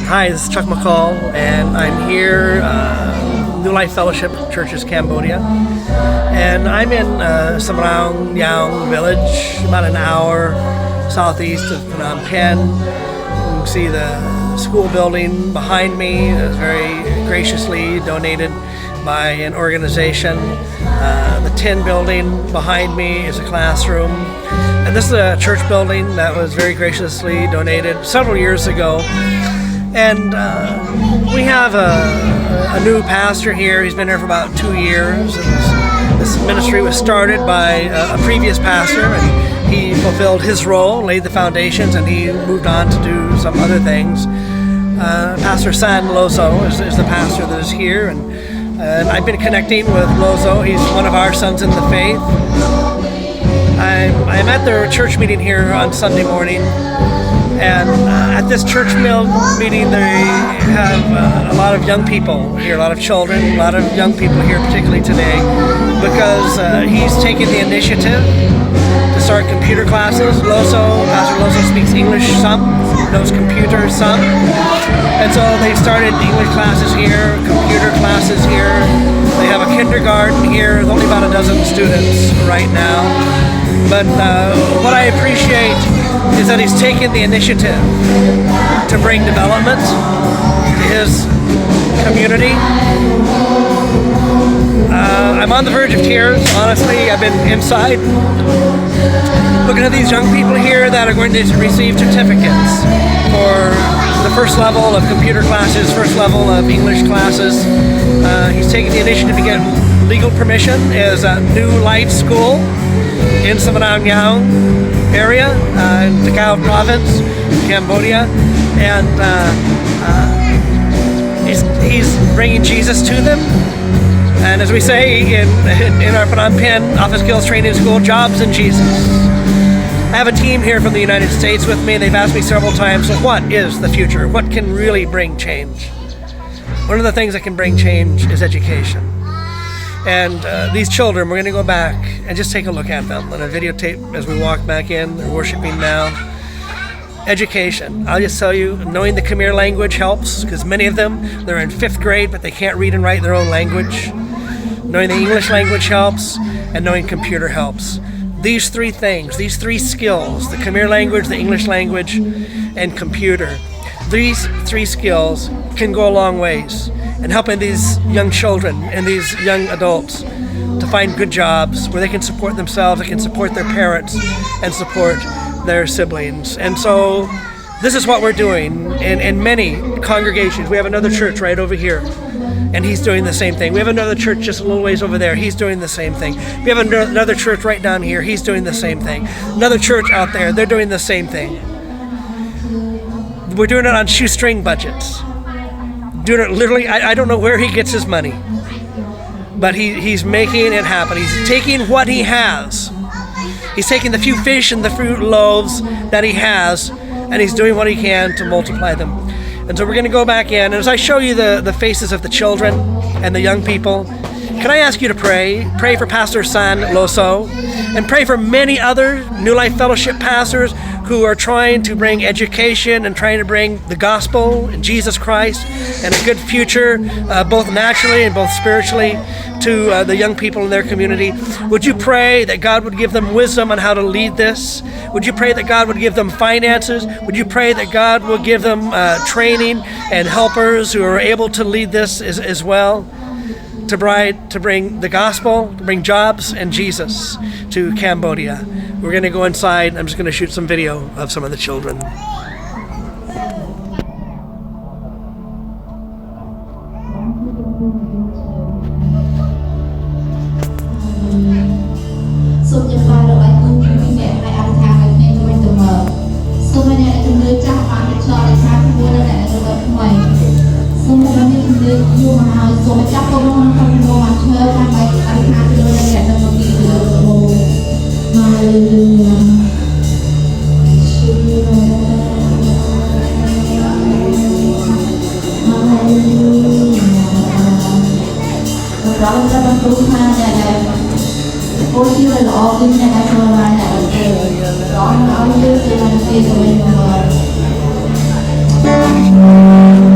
Hi, this is Chuck McCall, and I'm here, New Life Fellowship Churches, Cambodia. And I'm in Samrong, Yong village, about an hour southeast of Phnom Penh. You can see the school building behind me that was very graciously donated by an organization. The tin building behind me is a classroom. And this is a church building that was very graciously donated several years ago. And we have a new pastor here. He's been here for about 2 years. This ministry was started by a previous pastor, and he fulfilled his role, laid the foundations, and he moved on to do some other things. Pastor San Loso is the pastor that is here, and I've been connecting with Loso. He's one of our sons in the faith. I'm at their church meeting here on Sunday morning. And at this church meeting, they have a lot of young people here, a lot of children, a lot of young people here, particularly today, because he's taken the initiative to start computer classes. Pastor Loso speaks English some, knows computers some, and so they've started English classes here, computer classes here. They have a kindergarten here. There's only about a dozen students right now. But what I appreciate is that he's taken the initiative to bring development to his community. I'm on the verge of tears, honestly. I've been inside looking at these young people here that are going to receive certificates for the first level of computer classes, first level of English classes. He's taken the initiative to get legal permission as a New Life School in Samrong area, in Takao province, Cambodia, and he's bringing Jesus to them. And as we say in our Phnom Penh Office Skills Training School, jobs in Jesus. I have a team here from the United States with me. They've asked me several times, so what is the future? What can really bring change? One of the things that can bring change is education. And these children, we're going to go back and just take a look at them on a videotape as we walk back in. They're worshiping now. Education. I'll just tell you, knowing the Khmer language helps, because many of them, they're in 5th grade, but they can't read and write their own language. Knowing the English language helps, and knowing computer helps. These 3 things, these 3 skills, the Khmer language, the English language, and computer, these 3 skills can go a long ways in helping these young children and these young adults to find good jobs where they can support themselves, they can support their parents, and support their siblings. And so this is what we're doing in many congregations. We have another church right over here, and he's doing the same thing. We have another church just a little ways over there. He's doing the same thing. We have another church right down here. He's doing the same thing. Another church out there. They're doing the same thing. We're doing it on shoestring budgets. Doing it literally, I don't know where he gets his money, but he's making it happen. He's taking what he has. He's taking the few fish and the fruit loaves that he has, and he's doing what he can to multiply them. And so we're going to go back in, and as I show you the faces of the children and the young people, can I ask you to pray? Pray for Pastor San Loso, and pray for many other New Life Fellowship pastors who are trying to bring education and trying to bring the gospel and Jesus Christ and a good future, both naturally and both spiritually, to the young people in their community. Would you pray that God would give them wisdom on how to lead this? Would you pray that God would give them finances? Would you pray that God will give them training and helpers who are able to lead this as well? To bring the gospel, to bring jobs and Jesus to Cambodia. We're going to go inside. I'm just going to shoot some video of some of the children. Hãy subscribe cho kênh Ghiền Mì Gõ để không bỏ lỡ những video hấp dẫn.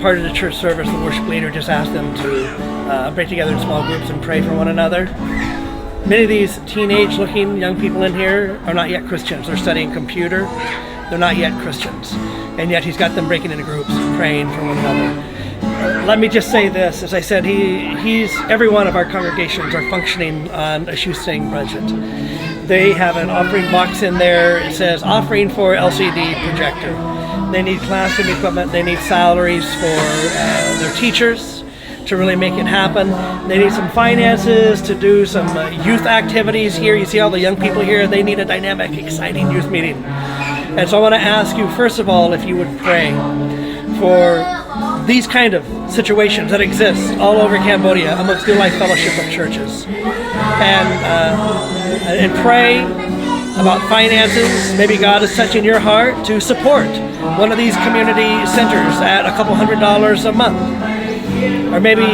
part of the church service, the worship leader just asked them to break together in small groups and pray for one another. Many of these teenage-looking young people in here are not yet Christians. They're studying computer. They're not yet Christians. And yet he's got them breaking into groups, praying for one another. Let me just say this. As I said, every one of our congregations are functioning on a shoestring budget. They have an offering box in there. It says offering for LCD projector. They need classroom equipment. They need salaries for their teachers to really make it happen. They need some finances to do some youth activities here. You see all the young people here. They need a dynamic, exciting youth meeting. And so I want to ask you, first of all, if you would pray for these kind of situations that exist all over Cambodia amongst New Life Fellowship of churches. And pray about finances. Maybe God is touching your heart to support one of these community centers at a couple $100s a month. Or maybe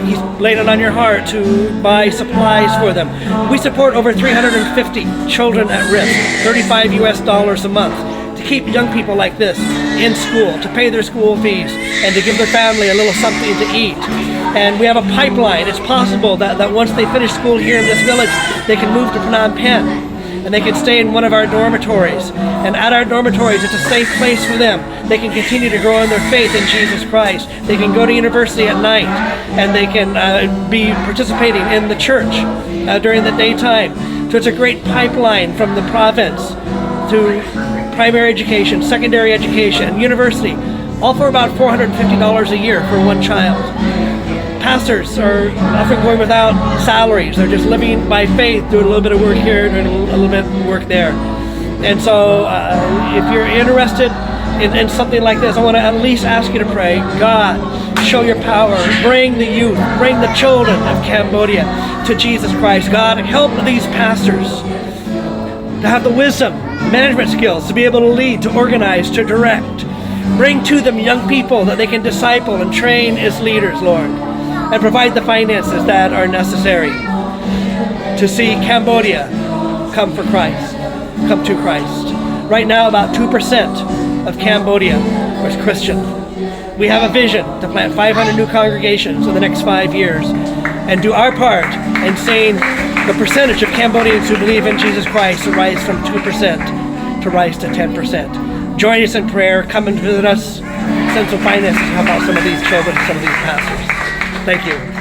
He's laid it on your heart to buy supplies for them. We support over 350 children at risk, $35 a month, to keep young people like this in school, to pay their school fees, and to give their family a little something to eat. And we have a pipeline. It's possible that once they finish school here in this village, they can move to Phnom Penh, and they can stay in one of our dormitories. And at our dormitories, it's a safe place for them. They can continue to grow in their faith in Jesus Christ. They can go to university at night, and they can be participating in the church during the daytime. So it's a great pipeline from the province to primary education, secondary education, university, all for about $450 a year for one child. Pastors are often going without salaries. They're just living by faith, doing a little bit of work here, doing a little bit of work there. And so if you're interested in something like this, I want to at least ask you to pray, God, show your power. Bring the youth, bring the children of Cambodia to Jesus Christ. God, help these pastors to have the wisdom, management skills, to be able to lead, to organize, to direct. Bring to them young people that they can disciple and train as leaders, Lord, and provide the finances that are necessary to see Cambodia come for Christ, come to Christ. Right now, about 2% of Cambodia is Christian. We have a vision to plant 500 new congregations in the next 5 years and do our part in seeing the percentage of Cambodians who believe in Jesus Christ to rise from 2% to rise to 10%. Join us in prayer. Come and visit us. Send some finances to help out some of these children, some of these pastors. Thank you.